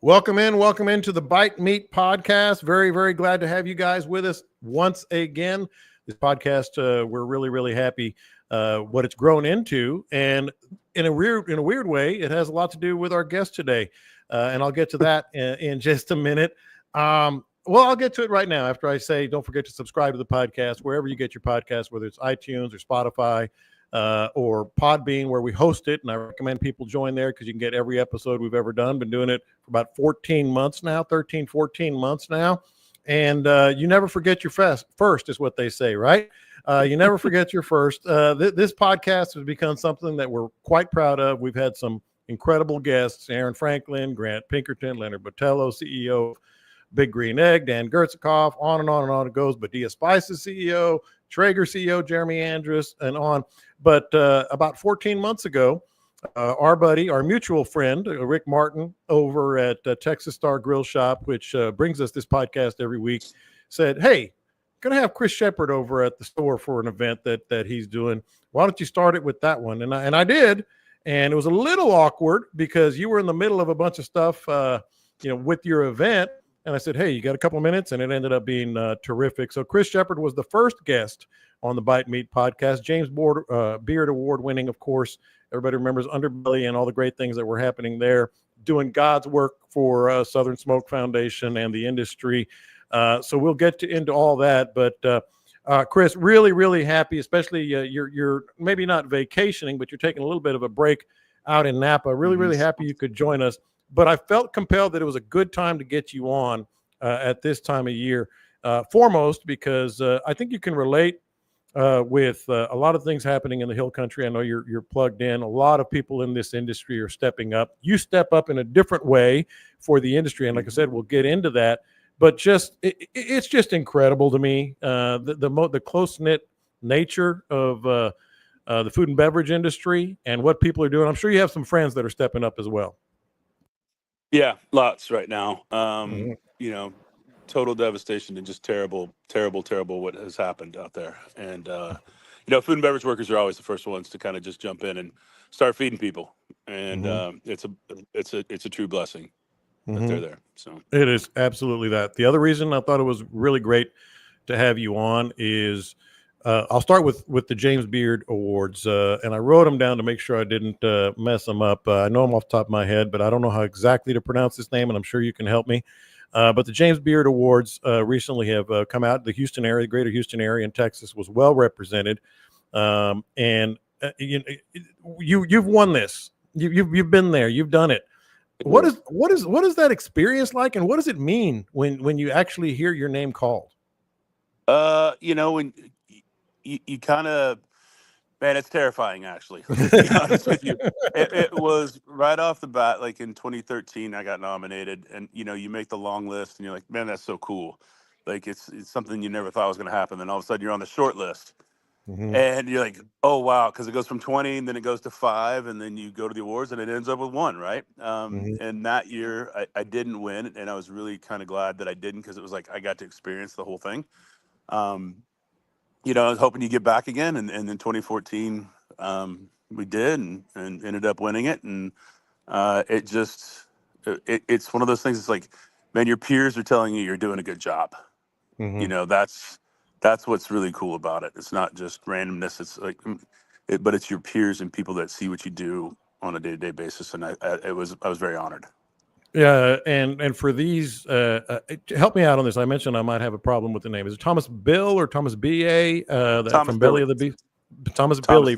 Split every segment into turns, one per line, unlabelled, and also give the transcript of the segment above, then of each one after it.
Welcome into the Bite Meat podcast. Very, very glad to have you guys with us once again. This podcast, we're really happy what it's grown into, and in a weird way, it has a lot to do with our guest today, and I'll get to that in just a minute. Well, I'll get to it right now after I say, don't forget to subscribe to the podcast wherever you get your podcast, whether it's iTunes or Spotify. Or Podbean, where we host it, and I recommend people join there because you can get every episode we've ever done. Been doing it for about 14 months now, 13, 14 months now, and you never forget your first is what they say, right? You never forget your first. This podcast has become something that we're quite proud of. We've had some incredible guests: Aaron Franklin, Grant Pinkerton, Leonard Botello, CEO of Big Green Egg, Dan Gertzikoff, on and on it goes. Badia Spices CEO, Traeger CEO Jeremy Andrus, and on. But about 14 months ago, our buddy, our mutual friend, Rick Martin, over at Texas Star Grill Shop, which brings us this podcast every week, said, "Hey, going to have Chris Shepard over at the store for an event that he's doing. Why don't you start it with that one?" And I did, and it was a little awkward because you were in the middle of a bunch of stuff, with your event. And I said, "Hey, you got a couple of minutes?" And it ended up being terrific. So Chris Shepard was the first guest on the Bite Meat podcast. James Beard Award winning, of course. Everybody remembers Underbelly and all the great things that were happening there, doing God's work for Southern Smoke Foundation and the industry. So we'll get into all that. But Chris, really happy, especially you're maybe not vacationing, but you're taking a little bit of a break out in Napa. Really happy you could join us. But I felt compelled that it was a good time to get you on at this time of year. Foremost, because I think you can relate with a lot of things happening in the Hill Country. I know you're plugged in. A lot of people in this industry are stepping up. You step up in a different way for the industry, and like I said, we'll get into that. But it's just incredible to me, the close-knit nature of the food and beverage industry and what people are doing. I'm sure you have some friends that are stepping up as well.
Yeah, lots right now. Total devastation and just terrible what has happened out there. And food and beverage workers are always the first ones to kind of just jump in and start feeding people. And it's a true blessing that they're there. So
it is absolutely that. The other reason I thought it was really great to have you on is I'll start with the James Beard Awards, and I wrote them down to make sure I didn't mess them up. I know them off the top of my head, but I don't know how exactly to pronounce this name, and I'm sure you can help me. But the James Beard Awards recently have come out. The Houston area, the greater Houston area in Texas was well represented. And you've won this. You've been there. You've done it. What is that experience like, and what does it mean when you actually hear your name called?
When you kind of, man, it's terrifying, actually. To be honest with you, it was right off the bat. Like in 2013, I got nominated, and you make the long list, and you're like, man, that's so cool. Like it's something you never thought was going to happen. Then all of a sudden, you're on the short list, and you're like, oh wow, because it goes from 20, and then it goes to 5, and then you go to the awards, and it ends up with 1, right? And that year, I didn't win, and I was really kind of glad that I didn't, because it was like I got to experience the whole thing. I was hoping you get back again, and in 2014, we did, and ended up winning it. And it's one of those things. It's like, man, your peers are telling you you're doing a good job. That's what's really cool about it. It's not just randomness. It's like, but it's your peers and people that see what you do on a day-to-day basis. And I was very honored.
Yeah, and for these, help me out on this. I mentioned I might have a problem with the name. Is it Thomas Bill or Thomas B.A. From Belly of the Beast? Thomas Billy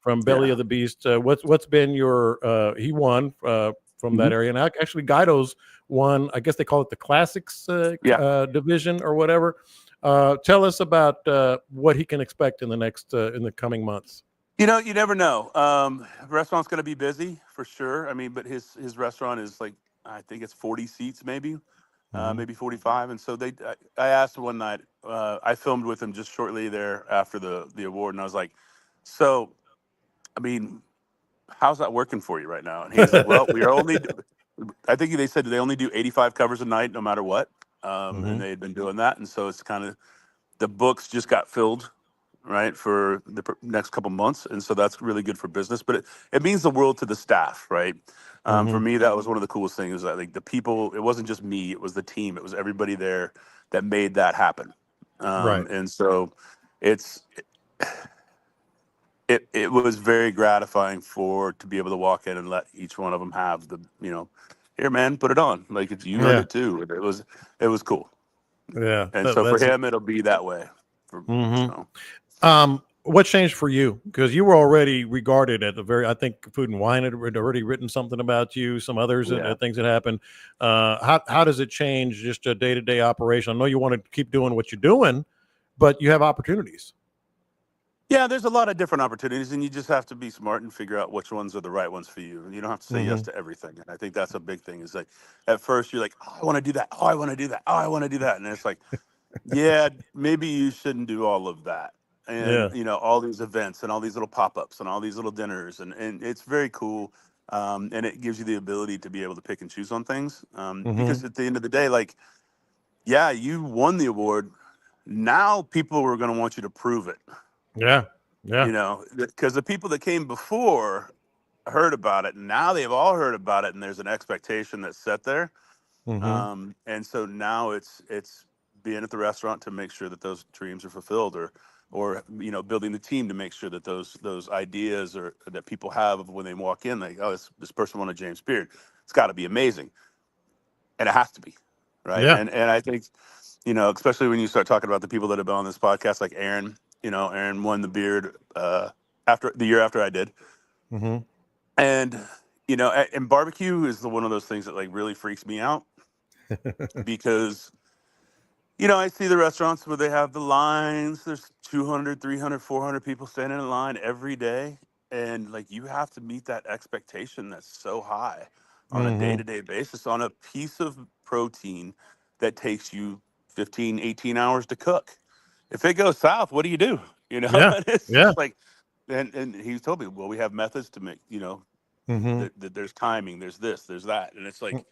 from Belly of the Beast. What's been your? He won from that area, and actually Guido's won. I guess they call it the Classics division or whatever. Tell us about what he can expect in the coming months.
You never know. Restaurant's going to be busy for sure. I mean, but his restaurant is like, I think it's 40 seats, maybe 45. And so I asked one night, I filmed with him just shortly there after the award. And I was like, so, I mean, how's that working for you right now? And he was like, well, I think they said they only do 85 covers a night, no matter what. And they had been doing that. And so it's kind of, the books just got filled right, for the next couple months, and so that's really good for business. But it means the world to the staff, right? For me, that was one of the coolest things. That like the people, it wasn't just me; it was the team. It was everybody there that made that happen.
Right.
And so it's it was very gratifying to be able to walk in and let each one of them have the, here, man, put it on. Like you earned
Yeah.
it too. And it was cool.
Yeah.
And so for
That's.
him, it'll be that way.
Mhm.
So.
What changed for you? Because you were already regarded at the I think Food and Wine had already written something about you, some others,
Yeah.
things that happened. How does it change just a day-to-day operation? I know you want to keep doing what you're doing, but you have opportunities.
Yeah, there's a lot of different opportunities, and you just have to be smart and figure out which ones are the right ones for you. And you don't have to say yes to everything. And I think that's a big thing. Is like at first you're like, oh, I want to do that. Oh, I want to do that. Oh, I want to do that. And it's like, yeah, maybe you shouldn't do all of that. And
Yeah.
all these events and all these little pop-ups and all these little dinners, and it's very cool. And it gives you the ability to be able to pick and choose on things.
Mm-hmm.
Because at the end of the day, like, yeah, you won the award. Now people are going to want you to prove it.
Yeah. Yeah.
Because the people that came before heard about it, and now they've all heard about it, and there's an expectation that's set there.
Mm-hmm.
And so now it's being at the restaurant to make sure that those dreams are fulfilled, or building the team to make sure that those ideas or that people have when they walk in, like, oh, this person wanted James Beard, it's got to be amazing, and it has to be, right?
Yeah.
And I think, especially when you start talking about the people that have been on this podcast, like Aaron. Aaron won the Beard after the year after I did.
Mm-hmm.
And and barbecue is one of those things that like really freaks me out because I see the restaurants where they have the lines. There's 200, 300, 400 people standing in line every day, and like you have to meet that expectation that's so high on a
Mm-hmm.
day-to-day basis on a piece of protein that takes you 15, 18 hours to cook. If it goes south, what do you do?
Yeah.
And it's
Yeah.
just like, and he told me, well, we have methods to make,
Mm-hmm.
there's timing, the's this, there's that, and it's like,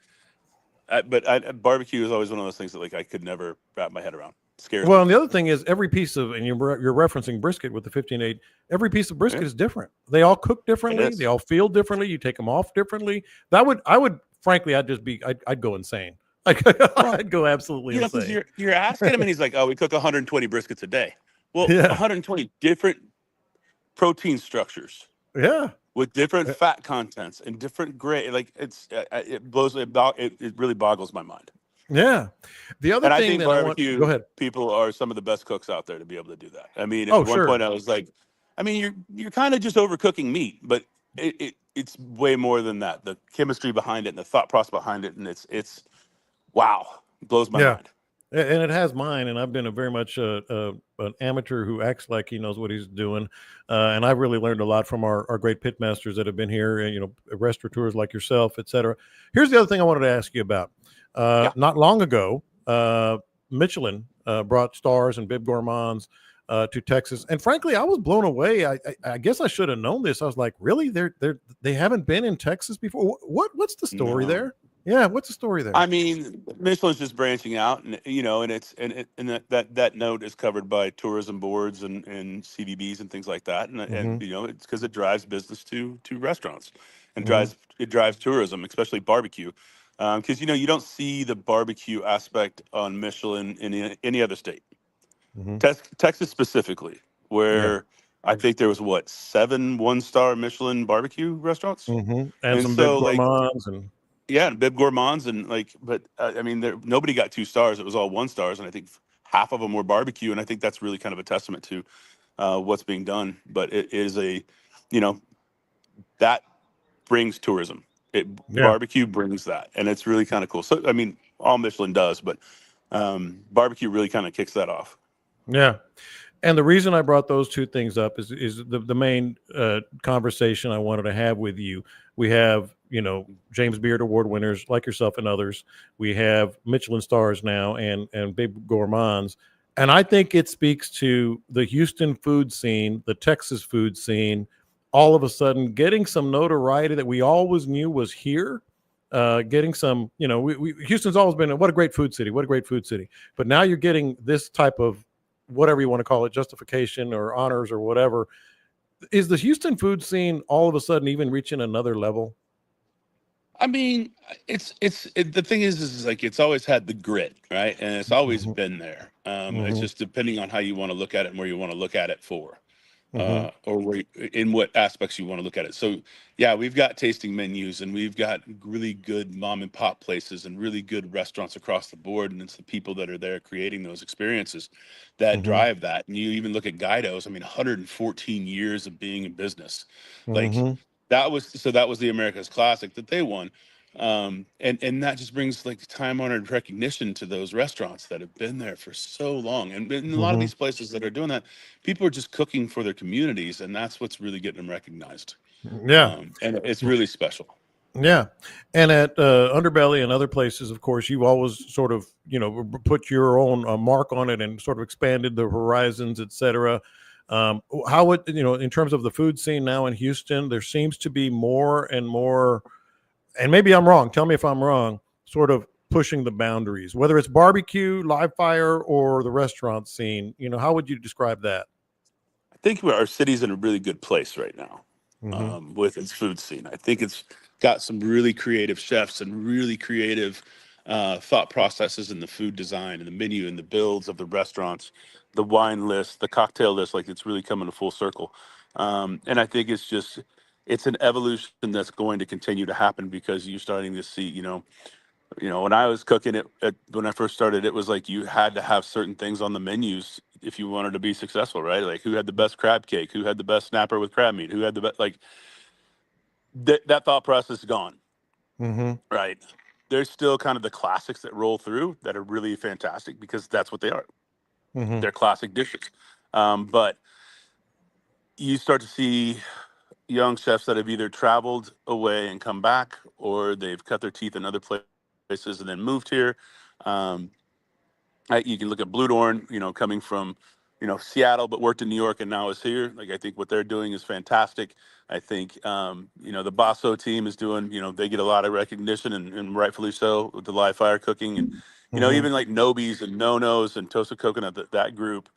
barbecue is always one of those things that like I could never wrap my head around. It scares
Well,
me.
and the other thing is every piece of, and you're referencing brisket with the 15-8. Every piece of brisket
Yeah,
is different. They all cook
it
differently. They
is.
all feel differently. You take them off differently. I would, frankly, I'd go insane. Like
Well,
I'd go absolutely
because
insane.
you're asking him, and he's like, "Oh, we cook 120 briskets a day." Well,
Yeah,
120 different protein structures
yeah,
with different
uh,
fat contents and different grade. Like it really boggles my mind.
yeah. The other
And I
thing
think
that I want, go
barbecue
ahead.
people are some of the best cooks out there to be able to do that. I mean, at
Oh,
one point
sure.
I was like, I mean, you're kind of just overcooking meat, but it's way more than that. The chemistry behind it and the thought process behind it, and it's wow, it blows my
Yeah.
mind.
And it has mine, and I've been a very much an amateur who acts like he knows what he's doing, and I've really learned a lot from our great pit masters that have been here, and restaurateurs like yourself, etc. Here's the other thing I wanted to ask you about.
Yeah.
Not long ago, Michelin brought stars and Bib Gourmands to Texas, and frankly, I was blown away. I guess I should have known this. I was like, really? They haven't been in Texas before? What's the story
No.
there? Yeah, what's the story there?
I mean, Michelin's just branching out, and and that note is covered by tourism boards and CVBs and things like that, and
Hmm.
it's because it drives business to restaurants, and
Hmm.
drives tourism, especially barbecue, because you don't see the barbecue aspect on Michelin in any other state,
Hmm.
Texas specifically,
Yeah.
where I think there was what 7 1-star Michelin barbecue restaurants,
Mhm, and
and
some Bib
so like.
Gourmands and
Yeah, and Bib Gourmands and like, but I mean, nobody got 2 stars. It was all 1 stars, and I think half of them were barbecue. And I think that's really kind of a testament to what's being done. But it is you know, that brings tourism.
yeah,
Barbecue brings that, and it's really kind of cool. So I mean, all Michelin does, but barbecue really kind of kicks that off.
yeah. And the reason I brought those two things up is the main conversation I wanted to have with you. We have, James Beard Award winners like yourself and others. We have Michelin stars now and Bib Gourmands. And I think it speaks to the Houston food scene, the Texas food scene, all of a sudden getting some notoriety that we always knew was here. Getting some, Houston's always been what a great food city, what a great food city. But now you're getting this type of whatever you want to call it, justification or honors or whatever. Is the Houston food scene all of a sudden even reaching another level?
I mean, the thing is like it's always had the grit, right? And it's always
Mm-hmm.
been there. It's
Mm-hmm.
just depending on how you want to look at it and where you want to look at it for,
Mm-hmm.
or in what aspects you want to look at it. So, yeah, we've got tasting menus and we've got really good mom and pop places and really good restaurants across the board. And it's the people that are there creating those experiences that
Mm-hmm.
drive that. And you even look at Guido's. I mean, 114 years of being in business, like
Mm-hmm.
that was the America's Classic that they won. And that just brings like time honored recognition to those restaurants that have been there for so long. And in a lot of
Mm-hmm.
these places that are doing that, people are just cooking for their communities, and that's what's really getting them recognized.
Yeah.
And it's really special.
Yeah. And at Underbelly and other places, of course, you always sort of, put your own mark on it and sort of expanded the horizons, et cetera. How would, in terms of the food scene now in Houston, there seems to be more and more, and maybe I'm wrong, tell me if I'm wrong, sort of pushing the boundaries, whether it's barbecue, live fire, or the restaurant scene. How would you describe that?
I think our city's in a really good place right now,
Mm-hmm.
with its food scene. I think it's got some really creative chefs and really creative thought processes in the food design and the menu and the builds of the restaurants, the wine list, the cocktail list. Like it's really coming to full circle. And I think it's an evolution that's going to continue to happen because you're starting to see, when I was cooking it, when I first started, it was like you had to have certain things on the menus if you wanted to be successful, right? Like who had the best crab cake, who had the best snapper with crab meat, who had the best, like that thought process is gone,
Mm-hmm.
right? There's still kind of the classics that roll through that are really fantastic because that's what they are.
Mm-hmm.
They're classic dishes. But you start to see young chefs that have either traveled away and come back, or they've cut their teeth in other places and then moved here. Um, you can look at Blue Dorn, coming from, Seattle, but worked in New York and now is here. Like, I think what they're doing is fantastic. I think, the Basso team is doing, they get a lot of recognition and rightfully so with the live fire cooking. And,
Mm-hmm.
even like Nobi's and No-Nos and Toasted Coconut, that group,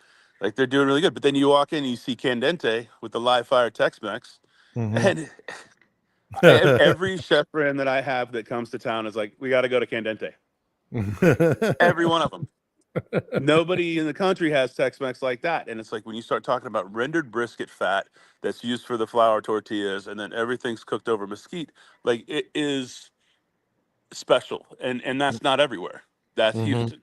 like they're doing really good. But then you walk in and you see Candente with the live fire Tex-Mex.
Mm-hmm.
And every chef brand that I have that comes to town is like, we got to go to Candente. Every one of them. Nobody in the country has Tex-Mex like that. And it's like when you start talking about rendered brisket fat that's used for the flour tortillas and then everything's cooked over mesquite, like it is special. And that's not everywhere. That's
Mm-hmm.
Houston.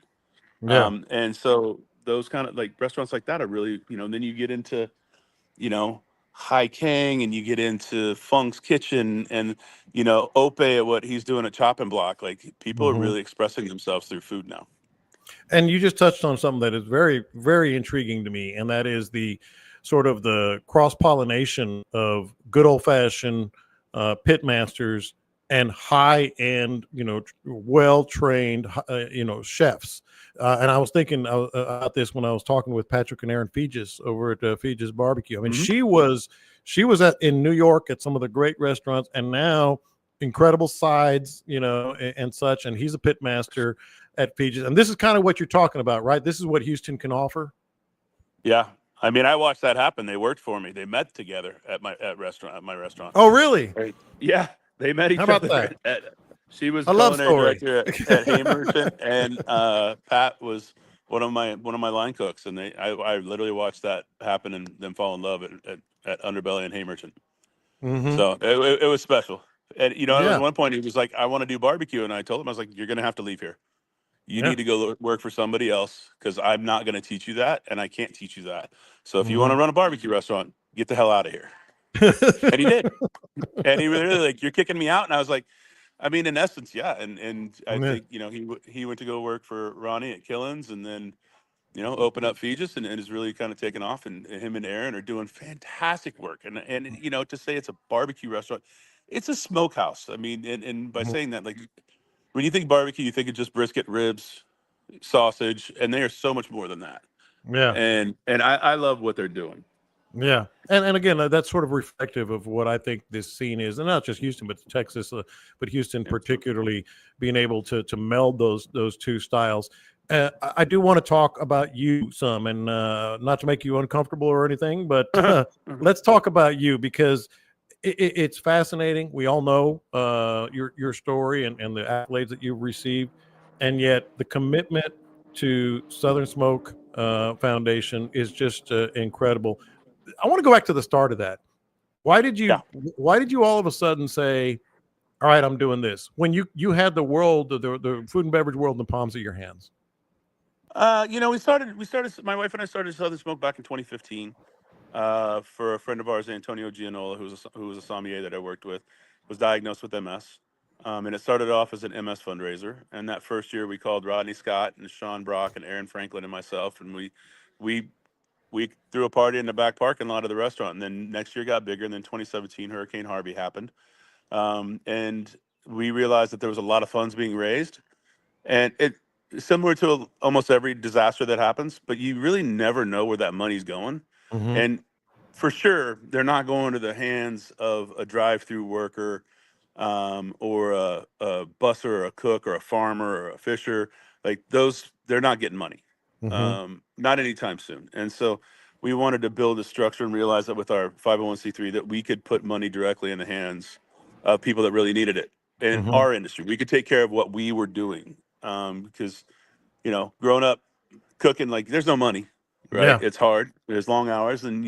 Yeah.
And so those kind of like restaurants like that are really, then you get into, High King and you get into Funk's Kitchen and, Ope at what he's doing at Chopping Block. Like people are
Mm-hmm.
really expressing themselves through food now.
And you just touched on something that is very, very intriguing to me, and that is the sort of the cross pollination of good old fashioned pit masters and high end, well trained, chefs. And I was thinking about this when I was talking with Patrick and Aaron Fegis over at Fegis Barbecue. I mean,
Mhm.
she was in New York at some of the great restaurants, and now incredible sides, and such. And he's a pit master at Fegis. And this is kind of what you're talking about, right? This is what Houston can offer.
Yeah. I mean, I watched that happen. They worked for me. They met together at my restaurant.
Oh, really?
Right. Yeah. They met each
How about
other.
that?
She was
A love
culinary
story.
director at Haymerton, and Pat was one of my line cooks. And I literally watched that happen and them fall in love at Underbelly and Haymerton.
Mm-hmm.
So it was special. And
Yeah.
at one point he was like, I want to do barbecue, and I told him, I was like, you're gonna have to leave here. You
Yeah.
need to go work for somebody else because I'm not going to teach you that, and I can't teach you that. So if you want
Mm-hmm.
to run a barbecue restaurant, get the hell out of here. And he did. And he was really like, you're kicking me out. And I was like, I mean, in essence, yeah. And I
Yeah.
think, he went to go work for Ronnie at Killins and then, open up Fegis and is really kind of taken off. And him and Aaron are doing fantastic work. And to say it's a barbecue restaurant, it's a smokehouse. I mean, and by
Mhm.
saying that, like, when you think barbecue, you think of just brisket, ribs, sausage, and they are so much more than that.
Yeah.
And I love what they're doing.
Yeah. And again, that's sort of reflective of what I think this scene is, and not just Houston, but Texas, but Houston particularly being able to meld those two styles. I do want to talk about you some, and not to make you uncomfortable or anything, but
Mhm.
let's talk about you because it's fascinating. We all know your story and the accolades that you've received, and yet the commitment to Southern Smoke Foundation is just incredible. I want to go back to the start of that. Why did
Yeah.
you why did you all of a sudden say, all right, I'm doing this when you had the world, the food and beverage world in the palms of your hands?
We started, my wife and I started Southern Smoke back in 2015 for a friend of ours, Antonio Gianola, who was a sommelier that I worked with, was diagnosed with MS. And it started off as an MS fundraiser. And that first year, we called Rodney Scott and Sean Brock and Aaron Franklin and myself, and we we threw a party in the back parking lot of the restaurant. And then next year got bigger. And then 2017, Hurricane Harvey happened, and we realized that there was a lot of funds being raised, and it similar to almost every disaster that happens, but you really never know where that money's going.
Mm-hmm.
And for sure, they're not going to the hands of a drive-through worker, or a busser or a cook or a farmer or a fisher. Like those, they're not getting money,
Mm-hmm.
not anytime soon. And so we wanted to build a structure and realize that with our 501c3 that we could put money directly in the hands of people that really needed it in
Mm-hmm.
our industry. We could take care of what we were doing, because growing up cooking, like there's no money, right?
Yeah.
It's hard. There's long hours, and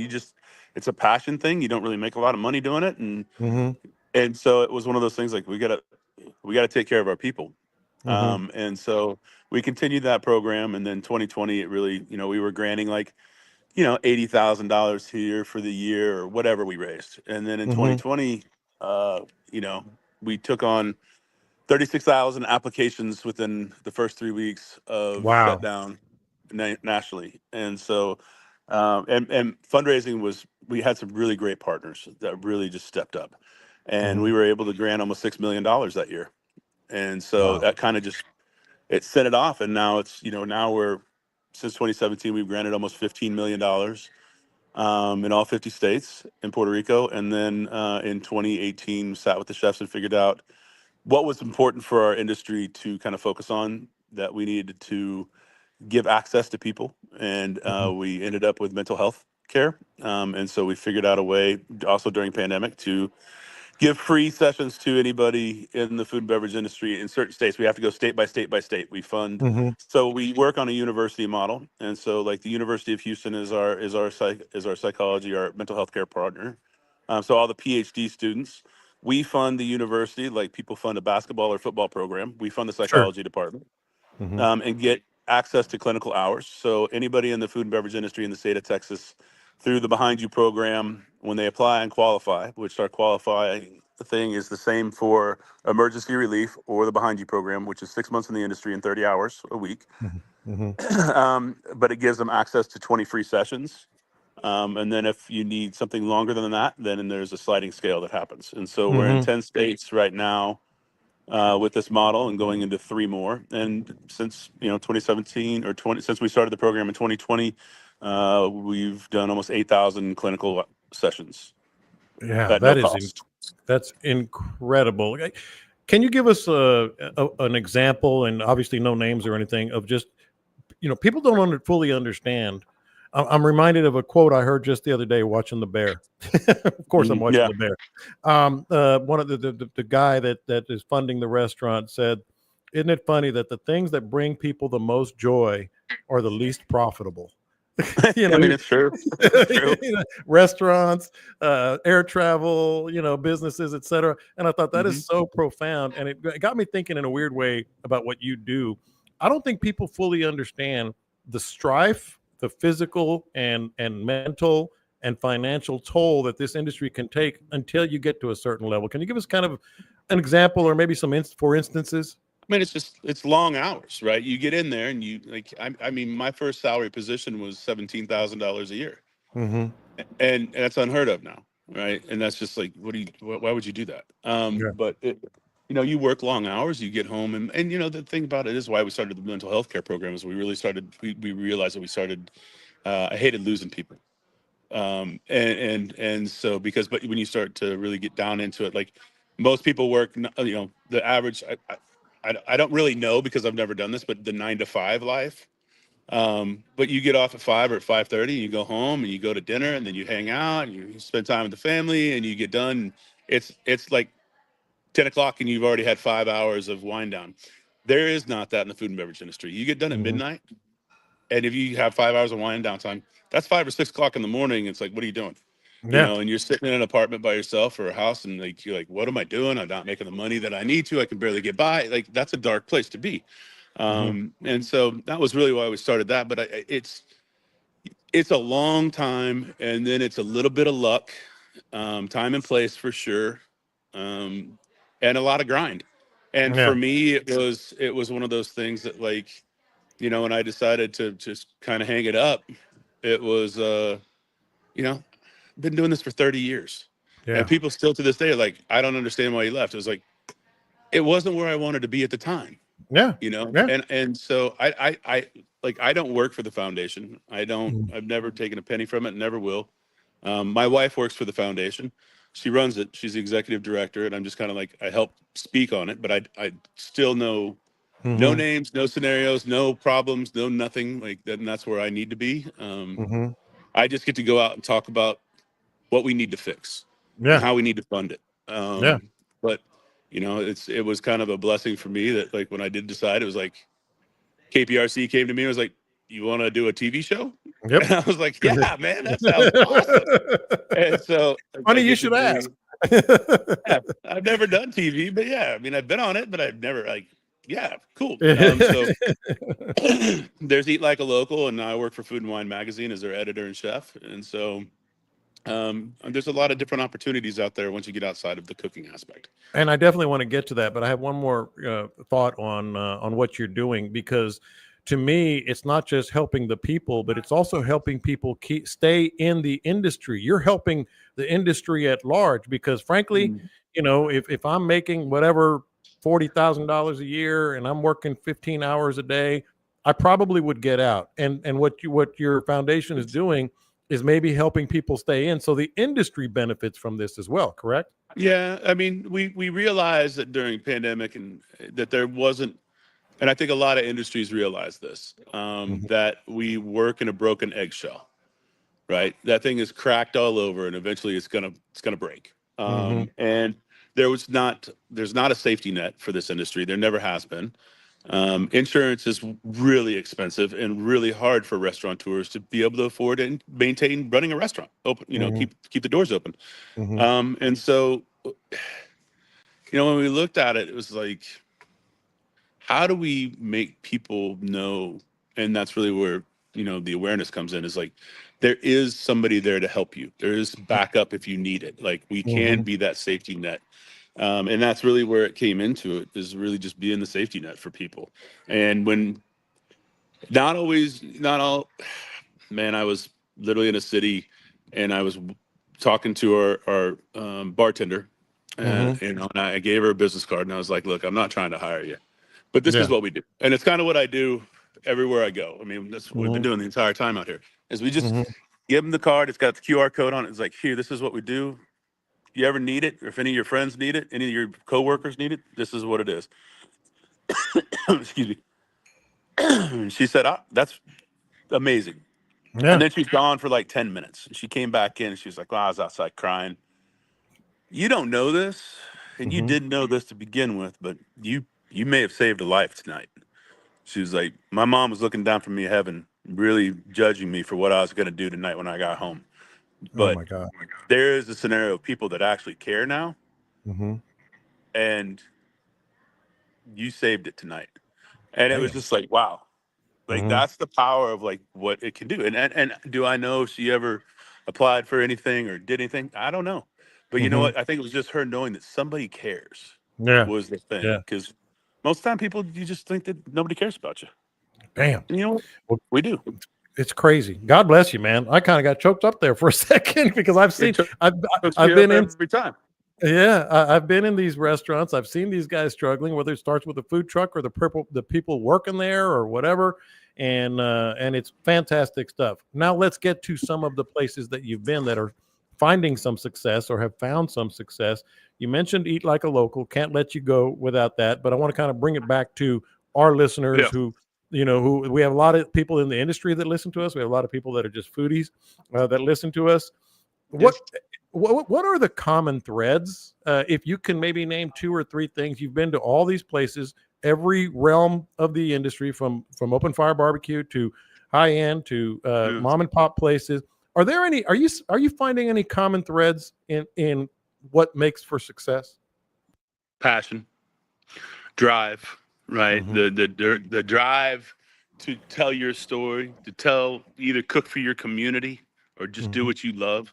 it's a passion thing. You don't really make a lot of money doing it,
Mm-hmm.
and so it was one of those things like we gotta take care of our people.
Mm-hmm.
And so we continued that program, and then 2020, it really, we were granting like $80,000 here for the year or whatever we raised, and then in
Mm-hmm.
2020, uh, you know, we took on 36,000 applications within the first 3 weeks of
Wow.
shutdown nationally. And so, and fundraising we had some really great partners that really just stepped up. And
Mm-hmm.
we were able to grant almost $6 million that year. And so
Wow.
that kind of just, it set it off. And now now since 2017, we've granted almost $15 million in all 50 states in Puerto Rico. And then in 2018, sat with the chefs and figured out what was important for our industry to kind of focus on, that we needed to give access to people, and
Mm-hmm.
we ended up with mental health care, and so we figured out a way also during pandemic to give free sessions to anybody in the food and beverage industry in certain states. We have to go state by state by state. We fund,
Mm-hmm.
so we work on a university model, and so like the University of Houston is our psychology, our mental health care partner. So all the PhD students, we fund the university like people fund a basketball or football program. We fund the
Sure.
psychology department,
Mm-hmm.
and get access to clinical hours. So anybody in the food and beverage industry in the state of Texas, through the Behind You program, when they apply and qualify, which our qualifying thing is the same for emergency relief or the Behind You program, which is 6 months in the industry and 30 hours a week.
Mm-hmm.
But it gives them access to 20 free sessions. And then if you need something longer than that, then there's a sliding scale that happens. And so we're in
Mm-hmm.
10 states right now with this model, and going into three more. And since 2017 or 20, since we started the program in 2020, we've done almost 8,000 clinical sessions
Yeah,
at no
that is
cost.
that's incredible. Can you give us an example, and obviously no names or anything, of just people don't fully understand. I'm reminded of a quote I heard just the other day watching The Bear. Of course, I'm watching
Yeah.
The Bear. One of the guy that is funding the restaurant said, "Isn't it funny that the things that bring people the most joy are the least profitable?" you
I
know,
mean, it's true. It's true.
restaurants, air travel, businesses, etc. And I thought that
Hmm.
is so profound, and it got me thinking in a weird way about what you do. I don't think people fully understand the strife, the physical and mental and financial toll that this industry can take until you get to a certain level. Can you give us kind of an example, or maybe some for instances?
I mean, it's long hours, right? You get in there and you like, I mean, my first salary position was $17,000 a year,
Mm-hmm.
and that's unheard of now, right? And that's just like, why would you do that?
Yeah.
But you work long hours, you get home, and the thing about it is why we started the mental health care program is we realized that we started. I hated losing people, and so but when you start to really get down into it, like most people work, the average. I don't really know because I've never done this, but the 9 to 5 life. But you get off at 5 or at 5:30, you go home and you go to dinner and then you hang out and you spend time with the family and you get done. It's like 10 o'clock and you've already had 5 hours of wind down. There is not that in the food and beverage industry. You get done at midnight, and if you have 5 hours of wind down time, that's 5 or 6 o'clock in the morning. It's like, what are you doing? You
Yeah.
know, and you're sitting in an apartment by yourself or a house, and like you're like, what am I doing? I'm not making the money that I need to. I can barely get by. Like, that's a dark place to be. And so that was really why we started that. But it's a long time, and then it's a little bit of luck, time and place for sure, and a lot of grind. And
Yeah.
for me, it was one of those things that, like, you know, when I decided to just kind of hang it up, it was, you know, been doing this for 30 years.
Yeah.
And people still to this day are like, I don't understand why you left. It was like, it wasn't where I wanted to be at the time,
Yeah.
you know?
Yeah.
And so I don't work for the foundation. I've never taken a penny from it, never will. My wife works for the foundation. She runs it. She's the executive director, and I'm just kind of like, I help speak on it, but I still know no names, no scenarios, no problems, no nothing like that. And that's where I need to be. I just get to go out and talk about what we need to fix and
Yeah.
how we need to fund it.
Yeah.
But you know, it was kind of a blessing for me that, like, when I did decide, it was like KPRC came to me and was like, you want to do a TV show?
Yep.
And I was like, yeah, man, that sounds awesome. And so
Funny
I
you
get
should
to
ask.
yeah, I've never done TV, but yeah, I mean, I've been on it, but I've never, like, yeah, cool. So there's Eat Like a Local, and now I work for Food and Wine Magazine as their editor and chef. And so there's a lot of different opportunities out there once you get outside of the cooking aspect.
And I definitely want to get to that, but I have one more thought on what you're doing, because to me, it's not just helping the people, but it's also helping people stay in the industry. You're helping the industry at large, because frankly, you know, if I'm making whatever $40,000 a year and I'm working 15 hours a day, I probably would get out. And what your foundation is doing is maybe helping people stay in, so the industry benefits from this as well. Correct?
Yeah, I mean, we realized that during pandemic and that there wasn't, and I think a lot of industries realize this, that we work in a broken eggshell, right? That thing is cracked all over, and eventually it's gonna break. And there's not a safety net for this industry. There never has been. Insurance is really expensive and really hard for restaurateurs to be able to afford and maintain running a restaurant open, you know, keep the doors open. And so, you know, when we looked at it, it was like, how do we make people know? And that's really where, you know, the awareness comes in, is like, there is somebody there to help you. There is backup if you need it. Like, we can be that safety net. And that's really where it came into it, is really just being the safety net for people. And when not all, man, I was literally in a city and I was talking to our bartender, and, you know, and I gave her a business card and I was like, look, I'm not trying to hire you, but this is what we do. And it's kind of what I do everywhere I go. I mean, that's what we've been doing the entire time out here, is we just give them the card. It's got the QR code on it. It's like, here, this is what we do. If you ever need it, or if any of your friends need it, any of your coworkers need it, this is what it is. Excuse me. She said, that's amazing.
Yeah.
And then she's gone for like 10 minutes. She came back in and she was like, well, I was outside crying. You don't know this, and you didn't know this to begin with, but you may have saved a life tonight. She was like, my mom was looking down from me heaven, really judging me for what I was going to do tonight when I got home. But
oh my God.
there is a scenario of people that actually care now, and you saved it tonight. And it was just like, wow, like that's the power of like what it can do. And do I know if she ever applied for anything or did anything? I don't know. But you know what? I think it was just her knowing that somebody cares was the thing.
Yeah.
Because most of the time, people, you just think that nobody cares about you.
Damn.
And you know what?
Well,
we do.
It's crazy. God bless you, man. I kind of got choked up there for a second, because I've seen, I've been in
every time.
Yeah, I've been in these restaurants. I've seen these guys struggling, whether it starts with a food truck or the people working there or whatever, and it's fantastic stuff. Now let's get to some of the places that you've been that are finding some success or have found some success. You mentioned Eat Like a Local. Can't let you go without that. But I want to kind of bring it back to our listeners
Yeah.
who, who we have a lot of people in the industry that listen to us. We have a lot of people that are just foodies that listen to us. What are the common threads? If you can maybe name 2 or 3 things. You've been to all these places, every realm of the industry, from open fire barbecue to high end to mom and pop places. Are there any? Are you finding any common threads in what makes for success?
Passion, drive, right? The drive to tell your story, to either cook for your community or just do what you love.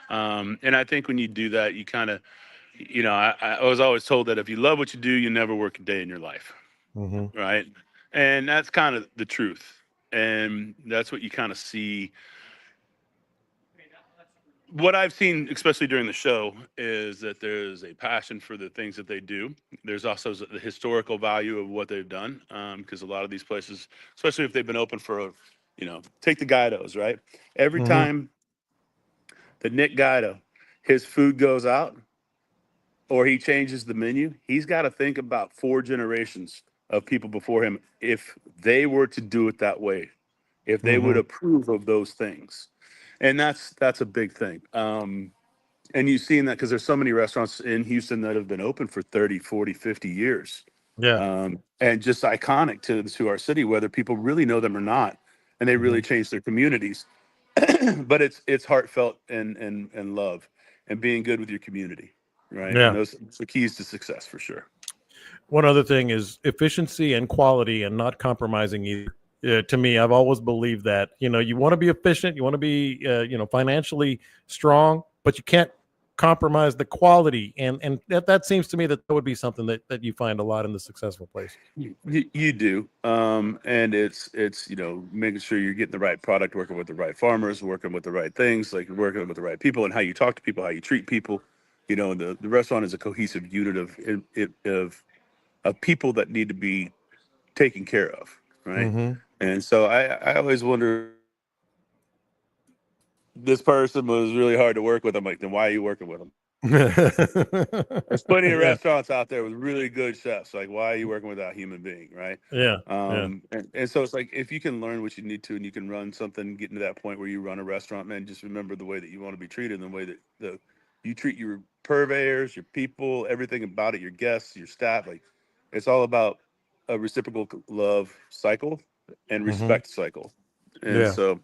And I think when you do that, you kind of, I was always told that if you love what you do, you never work a day in your life, right? And that's kind of the truth. And that's what you kind of see. What I've seen, especially during the show, is that there's a passion for the things that they do. There's also the historical value of what they've done, because a lot of these places, especially if they've been open for, take the Guidos, right? Every time the Nick Guido, his food goes out or he changes the menu, he's got to think about 4 generations of people before him if they were to do it that way, if they would approve of those things. And that's a big thing. And you've seen that because there's so many restaurants in Houston that have been open for 30, 40, 50 years.
Yeah.
And just iconic to our city, whether people really know them or not. And they really changed their communities. But it's heartfelt and love and being good with your community. Right.
Yeah.
And those are the keys to success for sure.
One other thing is efficiency and quality and not compromising either. To me, I've always believed that, you want to be efficient, you want to be, financially strong, but you can't compromise the quality. And that seems to me that would be something that you find a lot in the successful place.
You do. And it's, making sure you're getting the right product, working with the right farmers, working with the right things, like working with the right people and how you talk to people, how you treat people. The restaurant is a cohesive unit of people that need to be taken care of. Right. And so I always wonder, this person was really hard to work with. I'm like, then why are you working with them? There's plenty of restaurants out there with really good chefs. Like, why are you working with that human being? Right.
Yeah.
And so it's like, if you can learn what you need to, and you can run something, getting to that point where you run a restaurant, man, just remember the way that you want to be treated, and the way that you treat your purveyors, your people, everything about it, your guests, your staff. Like, it's all about a reciprocal love cycle and respect cycle. And so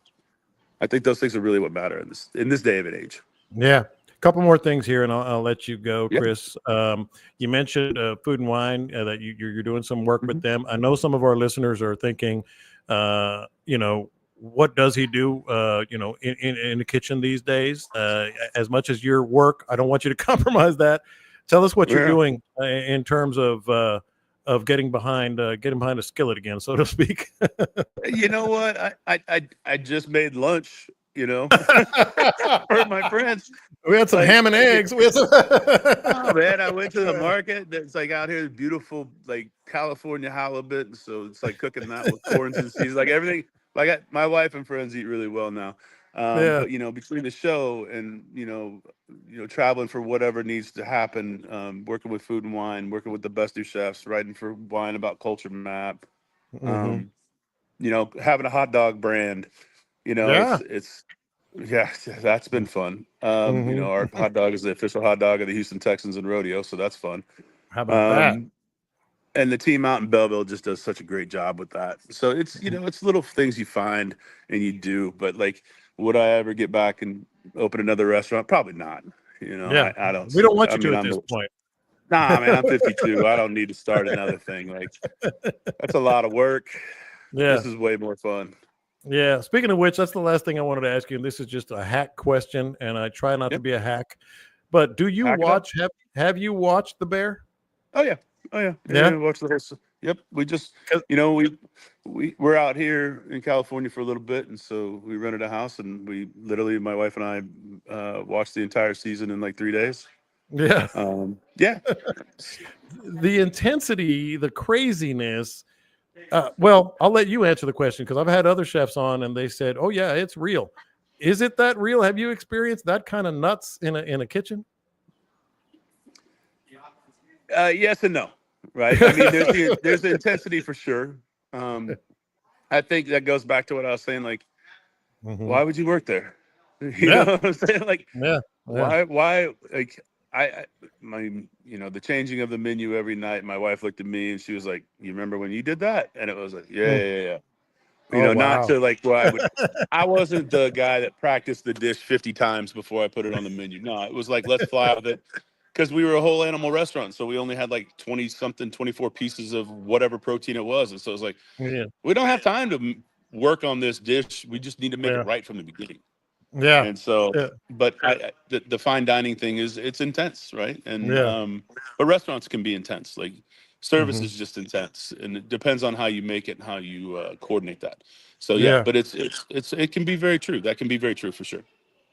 I think those things are really what matter in this day of an age.
Yeah. A couple more things here, and I'll let you go,
Yep.
Chris. You mentioned Food and Wine, that you're doing some work with them. I know some of our listeners are thinking, what does he do, in the kitchen these days? As much as your work, I don't want you to compromise that. Tell us what you're doing in terms of getting behind a skillet again, so to speak.
You know what? I just made lunch, for my friends.
We had some ham and eggs.
Oh man, I went to the market. That's like out here, beautiful, like California halibut. So it's like cooking that with corns and seeds, like everything. Like my wife and friends eat really well now. But between the show and traveling for whatever needs to happen, working with Food and Wine, working with the best new chefs, writing for Wine About Culture Map, having a hot dog brand, it's that's been fun. Our hot dog is the official hot dog of the Houston Texans and rodeo, so that's fun.
How about that?
And the team out in Belleville just does such a great job with that. So it's it's little things you find and you do, but like, would I ever get back and open another restaurant? Probably not. I don't.
We don't want you to at this point.
Nah, man, I'm 52. I don't need to start another thing. Like, that's a lot of work.
Yeah.
This is way more fun.
Yeah. Speaking of which, that's the last thing I wanted to ask you. And this is just a hack question, and I try not to be a hack. But do you watch? Have you watched The Bear?
Oh yeah. We watched the whole. Yep. We just we're out here in California for a little bit, and so we rented a house, and we literally, my wife and I, watched the entire season in like 3 days.
Yeah. The intensity, the craziness. Well, I'll let you answer the question, because I've had other chefs on and they said, "Oh yeah, it's real." Is it that real? Have you experienced that kind of nuts in a kitchen?
Yes and no, right? I mean, there's the intensity for sure. I think that goes back to what I was saying. Like, why would you work there? You know what I'm saying? Like, why? Like, the changing of the menu every night. My wife looked at me and she was like, "You remember when you did that?" And it was like, yeah. Not to like, I wasn't the guy that practiced the dish 50 times before I put it on the menu. No, it was like, let's fly with it. Because we were a whole animal restaurant. So we only had like 24 pieces of whatever protein it was. And so it was like, we don't have time to work on this dish. We just need to make it right from the beginning.
Yeah.
And so, but the fine dining thing it's intense, right? And, but restaurants can be intense. Like, service is just intense, and it depends on how you make it and how you coordinate that. So but it can be very true. That can be very true for sure.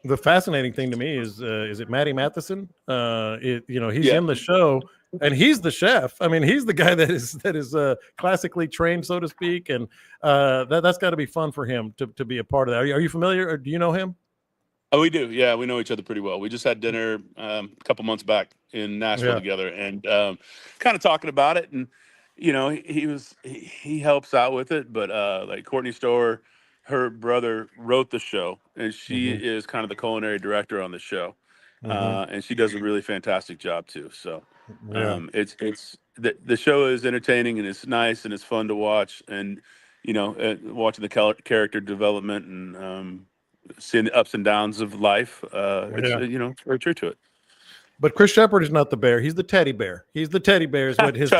The fascinating thing to me is it Matty Matheson? He's in the show and he's the chef. I mean, he's the guy that is classically trained, so to speak, and that's got to be fun for him to be a part of that. Are you familiar, or do you know him?
Oh, we do. Yeah, we know each other pretty well. We just had dinner a couple months back in Nashville together, and kind of talking about it. And he helps out with it, but like Courtney Storer, her brother wrote the show, and she is kind of the culinary director on the show, and she does a really fantastic job too. So it's the show is entertaining, and it's nice, and it's fun to watch, and watching the character development and seeing the ups and downs of life. It's very true to it.
But Chris Shepard is not the bear. He's the teddy bear. He's the teddy bear is what his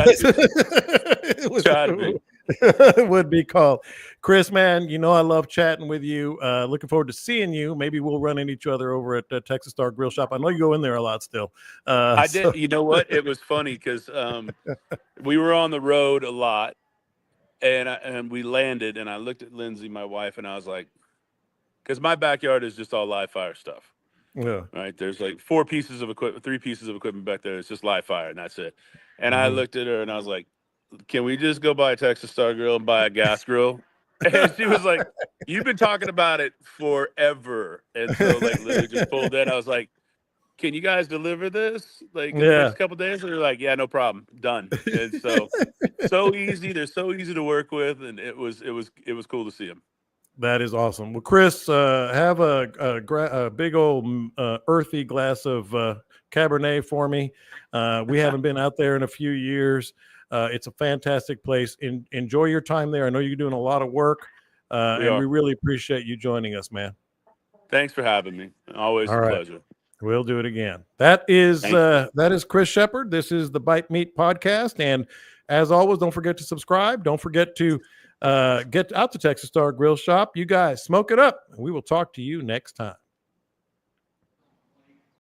would be called. Chris, man, I love chatting with you. Looking forward to seeing you. Maybe we'll run into each other over at Texas Star Grill Shop. I know you go in there a lot still.
I did. You know what? It was funny because we were on the road a lot, and we landed, and I looked at Lindsay, my wife, and I was like, because my backyard is just all live fire stuff.
Yeah.
Right. There's like 3 pieces of equipment back there. It's just live fire, and that's it. And I looked at her and I was like, "Can we just go buy a Texas Star Grill and buy a gas grill?" And she was like, "You've been talking about it forever." And so like literally just pulled in. I was like, "Can you guys deliver this like in the next couple of days?" And they're like, "Yeah, no problem, done." And so easy. They're so easy to work with, and it was cool to see them.
That is awesome. Well, Chris, have a big old earthy glass of Cabernet for me. We haven't been out there in a few years. It's a fantastic place. Enjoy your time there. I know you're doing a lot of work, and we really appreciate you joining us, man.
Thanks for having me. Always a pleasure.
We'll do it again. That is Chris Shepard. This is the Bite Meat Podcast, and as always, don't forget to subscribe. Don't forget to get out to Texas Star Grill Shop. You guys smoke it up. We will talk to you next time.